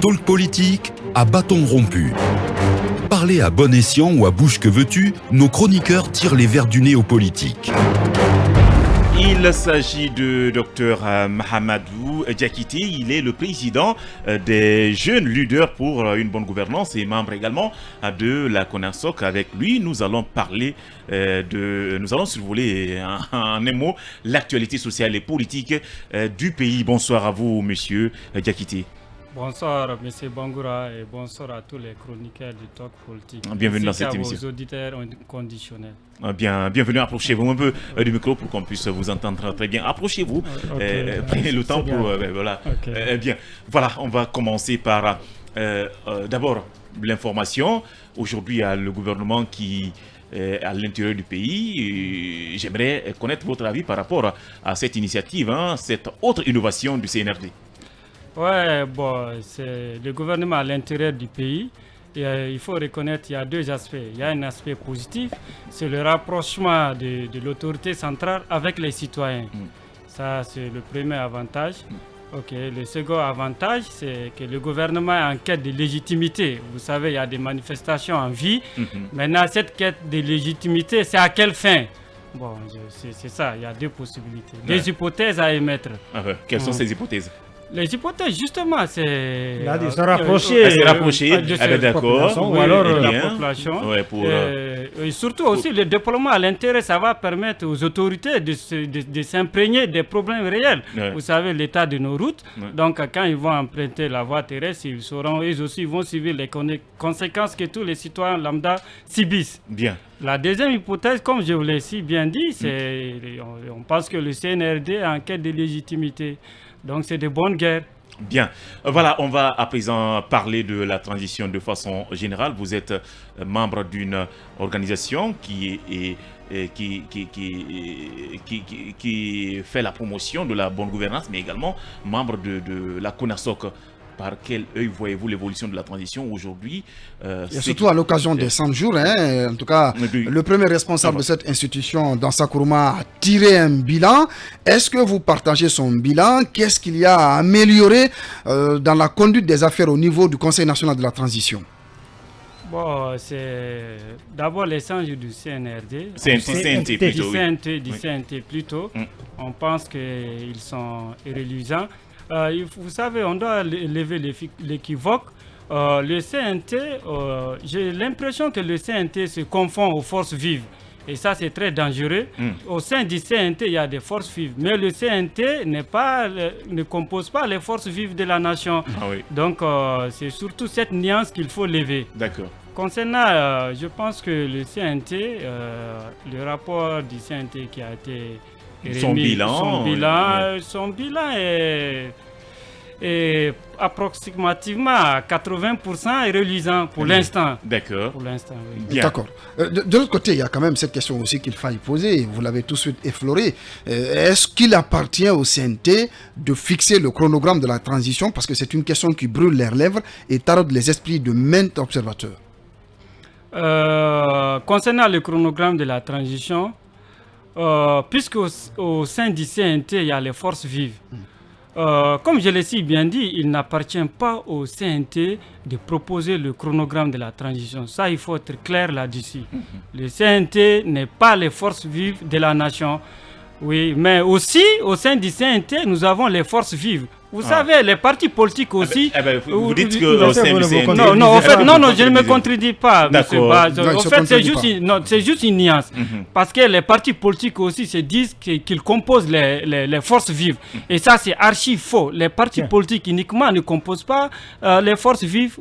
talk politique à bâton rompu. Parler à bon escient ou à bouche que veux-tu, nos chroniqueurs tirent les verres du nez aux politiques. Il s'agit de Dr Mahamadou Diakité. Il est le président des jeunes leaders pour une bonne gouvernance et membre également de la CONASOC. Avec lui, nous allons parler nous allons survoler en un mot l'actualité sociale et politique du pays. Bonsoir à vous, monsieur Diakité. Bonsoir, M. Bangoura, et bonsoir à tous les chroniqueurs du talk politique. Bienvenue dans cette émission. Vos auditeurs conditionnels. Bienvenue, approchez-vous un peu du micro pour qu'on puisse vous entendre très bien. Approchez-vous, prenez le temps pour... voilà. Bien, voilà, on va commencer par d'abord l'information. Aujourd'hui, il y a le gouvernement qui est à l'intérieur du pays. J'aimerais connaître votre avis par rapport à cette initiative, cette autre innovation du CNRD. Ouais, bon, c'est le gouvernement à l'intérieur du pays. Et, il faut reconnaître qu'il y a deux aspects. Il y a un aspect positif, c'est le rapprochement de l'autorité centrale avec les citoyens. Ça, c'est le premier avantage. Le second avantage, c'est que le gouvernement est en quête de légitimité. Vous savez, il y a des manifestations en vie. Maintenant, cette quête de légitimité, c'est à quelle fin? Bon, c'est ça, il y a deux possibilités. Des hypothèses à émettre. Quelles sont ces hypothèses? Les hypothèses, justement, c'est... se rapprocher d'accord. Ou alors la population. Et surtout aussi, le déploiement à l'intérieur, ça va permettre aux autorités de s'imprégner des problèmes réels. Vous savez, l'état de nos routes. Donc, quand ils vont emprunter la voie terrestre, ils sauront, eux aussi, ils vont subir les conséquences que tous les citoyens lambda subissent. Bien. La deuxième hypothèse, comme je vous l'ai si bien dit, c'est on pense que le CNRD est en quête de légitimité. Donc, c'est de bonnes guerres. Bien. Voilà, on va à présent parler de la transition de façon générale. Vous êtes membre d'une organisation qui fait la promotion de la bonne gouvernance, mais également membre de la CONASOC. Par quel œil voyez-vous l'évolution de la transition aujourd'hui et surtout à l'occasion des 100 jours, en tout cas, le premier responsable de cette institution, Dansa Kourouma, a tiré un bilan. Est-ce que vous partagez son bilan? Qu'est-ce qu'il y a à améliorer dans la conduite des affaires au niveau du Conseil national de la transition? Bon, c'est d'abord les 100 jours du CNRD. Du CNT plutôt. On pense qu'ils sont irréluisants. Vous savez, on doit lever l'équivoque. Le CNT, j'ai l'impression que le CNT se confond aux forces vives. Et ça, c'est très dangereux. Au sein du CNT, il y a des forces vives. Mais le CNT ne compose pas les forces vives de la nation. Donc, c'est surtout cette nuance qu'il faut lever. D'accord. Concernant, je pense que le CNT, le rapport du CNT qui a été... Son bilan est approximativement à 80% reluisant pour l'instant. D'accord. Pour l'instant, oui. D'accord. De l'autre côté, il y a quand même cette question aussi qu'il faille poser. Vous l'avez tout de suite effleuré. Est-ce qu'il appartient au CNT de fixer le chronogramme de la transition? Parce que c'est une question qui brûle leurs lèvres et taraude les esprits de maints observateurs. Concernant le chronogramme de la transition, puisque au sein du CNT, il y a les forces vives. Comme je l'ai si bien dit, il n'appartient pas au CNT de proposer le chronogramme de la transition. Ça, il faut être clair là-dessus. Le CNT n'est pas les forces vives de la nation. Oui, mais aussi, au sein du CNT, nous avons les forces vives. Vous savez, les partis politiques aussi... vous dites que au sein du CNT... Non, je ne me contredis pas, monsieur Baz. En fait, c'est juste une nuance. Parce que les partis politiques aussi se disent qu'ils composent les forces vives. Et ça, c'est archi faux. Les partis politiques uniquement ne composent pas les forces vives.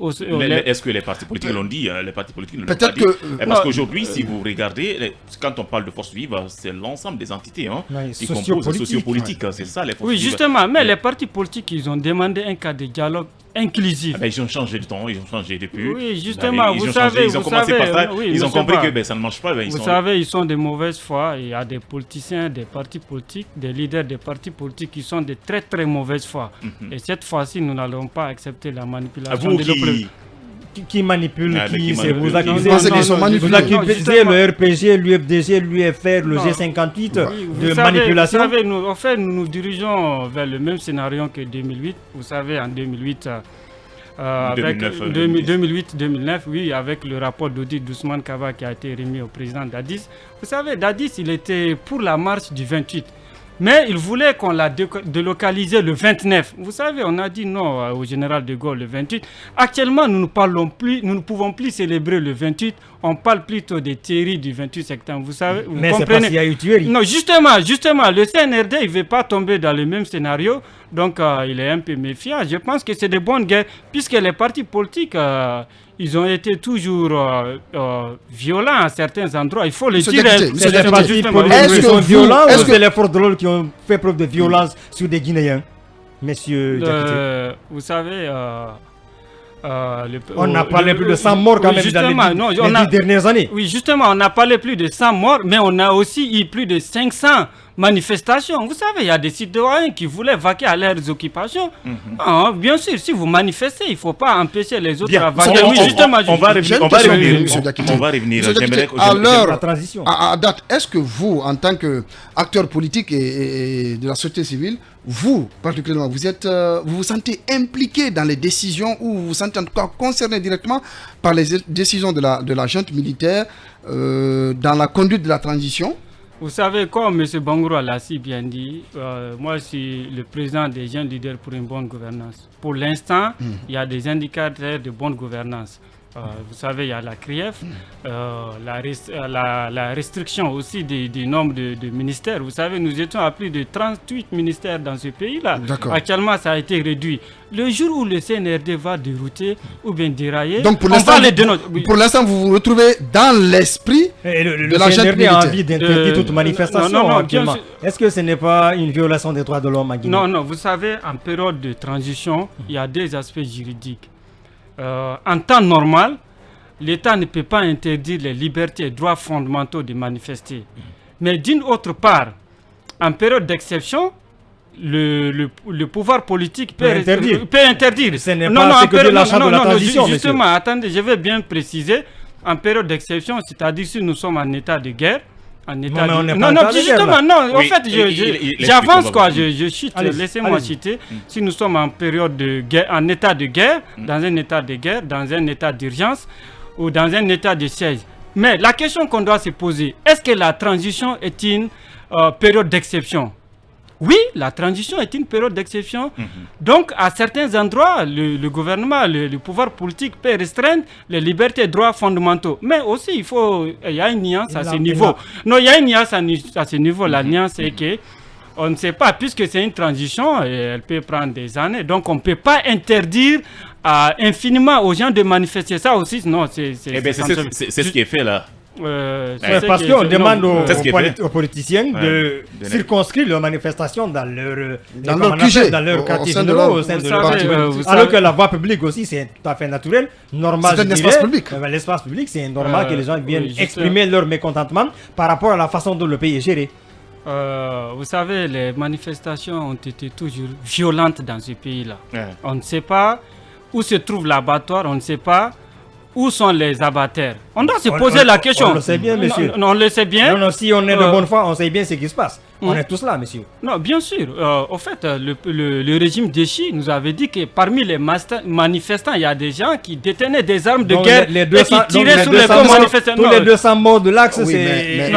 Est-ce que les partis politiques l'ont dit? Les partis politiques ne l'ont pas dit. Parce qu'aujourd'hui, si vous regardez, quand on parle de forces vives, c'est l'ensemble des entités qui composent sociopolitiques. C'est ça, les forces vives. Oui, justement. Mais les partis politiques, ils ont demandé un cas de dialogue inclusif. Ils ont changé de temps, ils ont changé depuis. Oui, justement, vous savez, ils ont commencé par ça, ils ont compris que ça ne marche pas. Vous savez, ils sont de mauvaise foi. Il y a des politiciens, des partis politiques, des leaders des partis politiques qui sont de très très mauvaise foi. Et cette fois-ci, nous n'allons pas accepter la manipulation de l'opposition. Qui manipule, vous accusez le RPG, l'UFDG, l'UFR, le G58 de manipulation. Vous savez, nous nous dirigeons vers le même scénario que 2008. Vous savez, en 2008, avec 2008-2009, oui, avec le rapport d'audit d'Ousmane Kaba qui a été remis au président Dadis. Vous savez, Dadis, il était pour la marche du 28. Mais il voulait qu'on la délocalise le 29. Vous savez, on a dit non au général de Gaulle le 28. Actuellement, nous ne pouvons plus célébrer le 28. On parle plutôt des tueries du 28 septembre. Vous savez, vous comprenez? C'est parce qu'il y a eu tuerie. Non, justement, le CNRD, il ne veut pas tomber dans le même scénario. Donc, il est un peu méfiant. Je pense que c'est de bonnes guerres, puisque les partis politiques... ils ont été toujours violents à certains endroits. Il faut le dire. C'est les partis politiques qui sont violents ou c'est les forces de l'ordre qui ont fait preuve de violence sur des Guinéens, Monsieur Diakité? Vous savez... on a parlé plus de 100 morts quand même dans les 10 dernières années. Oui, justement, on a parlé plus de 100 morts, mais on a aussi eu plus de 500 manifestations. Vous savez, il y a des citoyens qui voulaient vaquer à leurs occupations. Bien sûr, si vous manifestez, il ne faut pas empêcher les autres à vaquer. On va revenir. Alors, à date, est-ce que vous, en tant qu'acteur politique et de la société civile, vous, particulièrement, vous vous sentez impliqué dans les décisions ou vous vous sentez en tout cas concerné directement par les décisions de la junte militaire dans la conduite de la transition? Vous savez, comme M. Bangoura l'a si bien dit, moi je suis le président des jeunes leaders pour une bonne gouvernance. Pour l'instant, il y a des indicateurs de bonne gouvernance. Vous savez, il y a la CRIEF, la restriction aussi du nombre de ministères. Vous savez, nous étions à plus de 38 ministères dans ce pays-là. Actuellement, ça a été réduit. Le jour où le CNRD va dérouter ou bien dérailler, donc pour l'instant, vous vous retrouvez dans l'esprit de la junte militaire. A envie d'interdire toute manifestation actuellement. Est-ce que ce n'est pas une violation des droits de l'homme à Guinée? Non, vous savez, en période de transition, il y a des aspects juridiques. En temps normal, l'État ne peut pas interdire les libertés et droits fondamentaux de manifester. Mais d'une autre part, en période d'exception, le pouvoir politique peut interdire. Ce n'est pas que de l'achat de la transition, justement, attendez, je vais bien préciser. En période d'exception, c'est-à-dire si nous sommes en état de guerre, j'avance quoi, je chute, laissez-moi citer. Si nous sommes en période de guerre, en état de guerre, dans un état de guerre, dans un état d'urgence ou dans un état de siège. Mais la question qu'on doit se poser, est-ce que la transition est une période d'exception? Oui, la transition est une période d'exception. Donc, à certains endroits, le gouvernement, le pouvoir politique peut restreindre les libertés et droits fondamentaux. Mais aussi, il y a une nuance à ce niveau. Non, il y a une nuance à ce niveau. La nuance est que on ne sait pas, puisque c'est une transition, et elle peut prendre des années. Donc, on ne peut pas interdire infiniment aux gens de manifester. Ça aussi, non, c'est ce qui est fait là. Parce qu'on demande aux politiciens de circonscrire leurs manifestations dans leur QG, dans leur quartier généraux, au sein de leur parti. Alors que la voie publique aussi, c'est tout à fait naturel, normal. C'est un espace public. L'espace public, c'est normal que les gens viennent exprimer leur mécontentement par rapport à la façon dont le pays est géré. Vous savez, les manifestations ont été toujours violentes dans ce pays-là. On ne sait pas où se trouve l'abattoir, on ne sait pas où sont les abatteurs. On doit se poser la question. On le sait bien, monsieur. Non, on le sait bien. Non, si on est de bonne foi, on sait bien ce qui se passe. On est tous là, monsieur. Non, bien sûr. Au fait, le régime Déchi nous avait dit que parmi les manifestants, il y a des gens qui détenaient des armes de guerre et qui tiraient sur les manifestants. Tous les 200 morts de l'axe, c'est...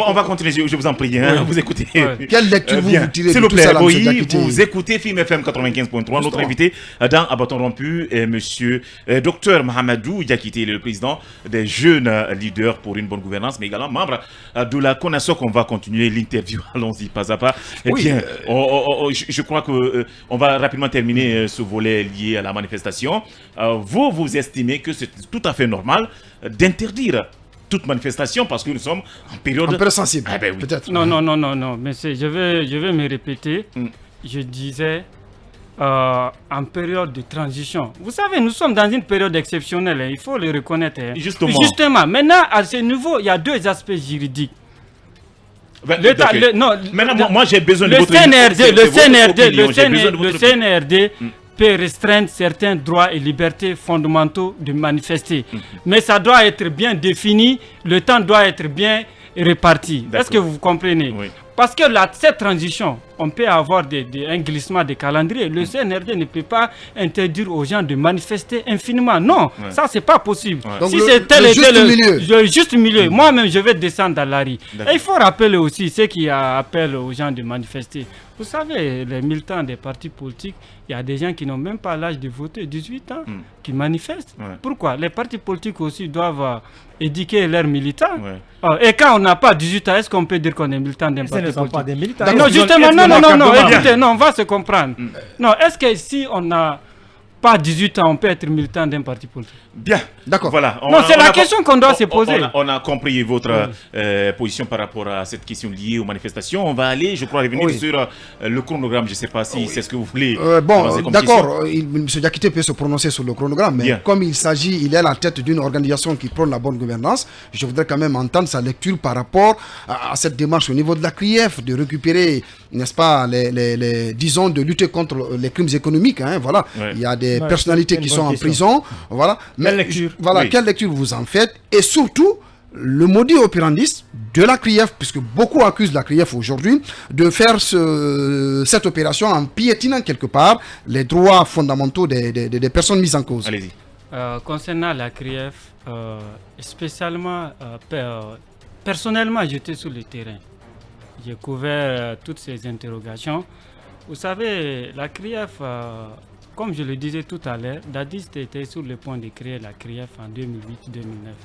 On va continuer, je vous en prie. Vous écoutez. Quelle lecture vous tirez de tout ça, vous écoutez Film FM 95.3. Notre invité dans À bâton rompu est monsieur Dr Mahamadou Diakité, le président des jeunes leaders pour une bonne gouvernance, mais également membre de la CONASOC. On va continuer l'interview, allons-y pas à pas. Je crois qu'on va rapidement terminer ce volet lié à la manifestation. Vous estimez que c'est tout à fait normal d'interdire toute manifestation parce que nous sommes en période sensible, peut-être. Non, mais je vais me répéter. Je disais en période de transition. Vous savez, nous sommes dans une période exceptionnelle, il faut le reconnaître. Justement, maintenant, à ce niveau, il y a deux aspects juridiques. Maintenant, moi j'ai besoin de votre Le CNRD peut restreindre certains droits et libertés fondamentaux de manifester. Mais ça doit être bien défini, le temps doit être bien réparti. Est-ce que vous comprenez? Parce que cette transition, on peut avoir un glissement de calendrier. Le CNRD ne peut pas interdire aux gens de manifester infiniment. Non, ça, c'est pas possible. Donc si c'est le juste milieu, moi-même, je vais descendre dans la rue. Et il faut rappeler aussi ceux qui appellent aux gens de manifester. Vous savez, les militants des partis politiques, il y a des gens qui n'ont même pas l'âge de voter, 18 ans, qui manifestent. Pourquoi? Les partis politiques aussi doivent éduquer leurs militants. Et quand on n'a pas 18 ans, est-ce qu'on peut dire qu'on est militant d'un parti politique? Ce ne sont pas des militants. Non, justement, non, écoutez, non, on va se comprendre. Non, est-ce que si on n'a pas 18 ans, on peut être militant d'un parti politique? Bien, d'accord. Voilà. Non, c'est la question qu'on doit se poser. On a compris votre position par rapport à cette question liée aux manifestations. On va aller, je crois, revenir sur le chronogramme. Je ne sais pas si c'est ce que vous voulez. Bon, d'accord. M. Diakité peut se prononcer sur le chronogramme, mais comme il est à la tête d'une organisation qui prône la bonne gouvernance, je voudrais quand même entendre sa lecture par rapport à cette démarche au niveau de la CRIEF, de récupérer, n'est-ce pas, disons, de lutter contre les crimes économiques. Voilà. Il y a des personnalités qui sont en prison. Voilà. Quelle lecture vous en faites? Et surtout, le modus operandi de la CRIEF, puisque beaucoup accusent la CRIEF aujourd'hui de faire cette opération en piétinant quelque part les droits fondamentaux des personnes mises en cause. Allez-y. Concernant la CRIEF, spécialement, personnellement, j'étais sur le terrain. J'ai couvert toutes ces interrogations. Vous savez, la CRIEF... comme je le disais tout à l'heure, Dadis était sur le point de créer la CRIEF en 2008-2009.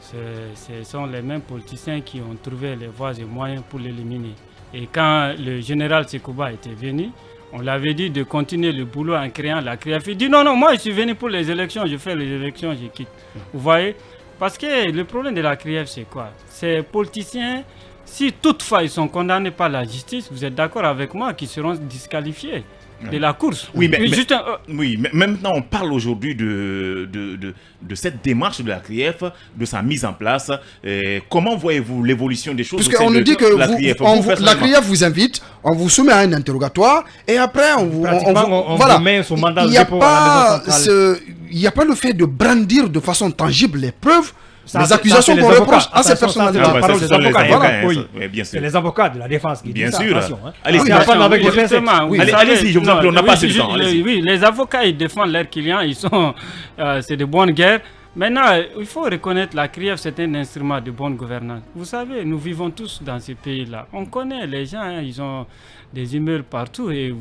Ce sont les mêmes politiciens qui ont trouvé les voies et moyens pour l'éliminer. Et quand le général Sekouba était venu, on l'avait dit de continuer le boulot en créant la CRIEF. Il dit non, moi je suis venu pour les élections, je fais les élections, je quitte. Vous voyez? Parce que le problème de la CRIEF, c'est quoi? Ces politiciens, si toutefois ils sont condamnés par la justice, vous êtes d'accord avec moi qu'ils seront disqualifiés de la course. Oui, mais maintenant on parle aujourd'hui de cette démarche de la CRIEF, de sa mise en place. Comment voyez-vous l'évolution des choses? Puisqu'on nous dit que la CRIEF vous invite, on vous soumet à un interrogatoire et après on vous met son mandat de dépôt à la maison centrale. Il n'y a pas le fait de brandir de façon tangible les preuves. Les accusations qu'on reproche à ces personnalités. C'est les avocats de la défense qui disent ça. Bien sûr. Allez-y, je vous en prie, on n'a pas assez de temps. Oui, les avocats, ils défendent leurs clients, c'est de bonne guerre. Maintenant, il faut reconnaître la CRIEF, c'est un instrument de bonne gouvernance. Vous savez, nous vivons tous dans ces pays-là. On connaît les gens, ils ont des emails partout. Il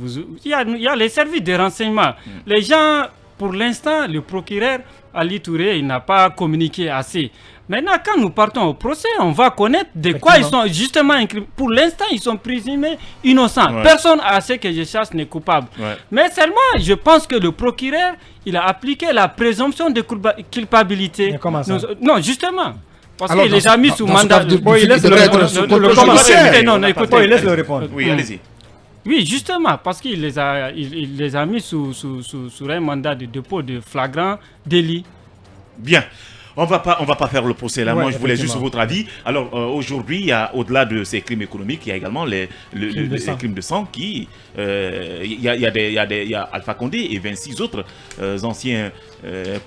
y a les services de renseignement. Les gens, pour l'instant, le procureur Ali Touré, il n'a pas communiqué assez. Maintenant, quand nous partons au procès, on va connaître de quoi ils sont justement incriminés. Pour l'instant, ils sont présumés innocents. Personne, à ce que je cherche, n'est coupable. Mais seulement, je pense que le procureur, il a appliqué la présomption de culpabilité. Mais comment ça? Non, justement. Parce qu'il les a mis sous mandat. Il laisse le répondre. Oui, allez-y. Oui, justement, parce qu'il les a mis sous un mandat de dépôt de flagrant délit. Bien. On va pas faire le procès là. Moi, je voulais juste votre avis. Alors, aujourd'hui, au-delà de ces crimes économiques, il y a également les crimes de sang qui... Il y a Alpha Condé et 26 autres anciens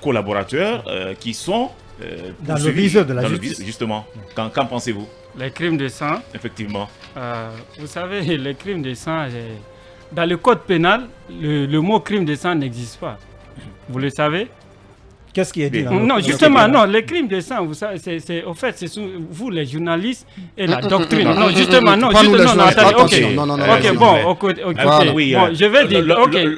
collaborateurs qui sont... dans le viseur de la justice. Justement. Qu'en pensez-vous? Les crimes de sang. Effectivement. Vous savez, les crimes de sang, dans le code pénal, le mot crime de sang n'existe pas. Vous le savez? Qu'est-ce qui est dit là? Non, justement, non, les crimes de sang, vous savez, au fait, c'est vous les journalistes et la doctrine. Non, justement, non, attendez, ok, bon, je vais dire,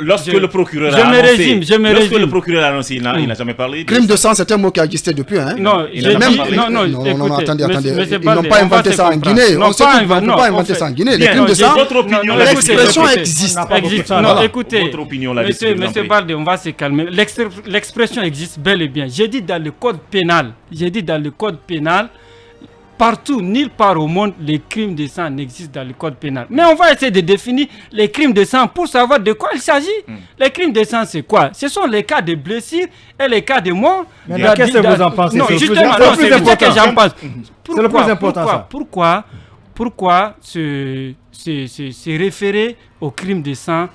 lorsque le procureur a annoncé, il n'a jamais parlé. Crime de sang, c'est un mot qui a existé depuis, hein? Non, attendez, ils n'ont pas inventé ça en Guinée. On sait qu'ils n'ont pas inventé ça en Guinée. Les crimes de sang, l'expression existe. Non, écoutez, monsieur Baldé, on va se calmer. L'expression existe bel et bien. J'ai dit dans le code pénal, partout, nulle part au monde, les crimes de sang n'existent dans le code pénal. Mais on va essayer de définir les crimes de sang pour savoir de quoi il s'agit. Les crimes de sang, c'est quoi? Ce sont les cas de blessures et les cas de mort. Qu'est-ce que vous en pensez? Non, justement, c'est ce que j'en pense. C'est le plus important, ça. Pourquoi se référer aux crimes de sang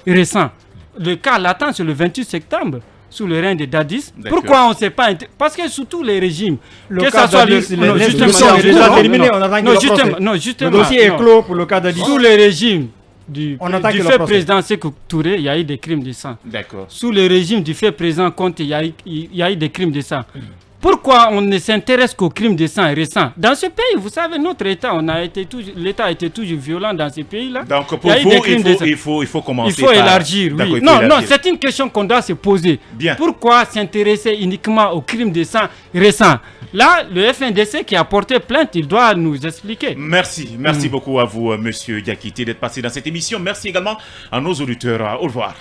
récents? Le cas latent, c'est le 28 septembre. sous le règne de Dadis. Pourquoi on ne s'est pas... Parce que sous tous les régimes, le cas Dadis, c'est déjà terminé, on attend justement. Le dossier est clos pour le cas Dadis. Sous les régimes du fait président Sékou Touré, il y a eu des crimes de sang. D'accord. Sous le régime du fait président Conté, il y a eu des crimes de sang. Pourquoi on ne s'intéresse qu'aux crimes de sang récents? Dans ce pays, vous savez, notre État, l'État a été toujours violent dans ce pays-là. Donc pour vous, il faut commencer. Il faut élargir, oui. Non, c'est une question qu'on doit se poser. Bien. Pourquoi s'intéresser uniquement aux crimes de sang récents? Là, le FNDC qui a porté plainte, il doit nous expliquer. Merci beaucoup à vous, Monsieur Diakité, d'être passé dans cette émission. Merci également à nos auditeurs. Au revoir.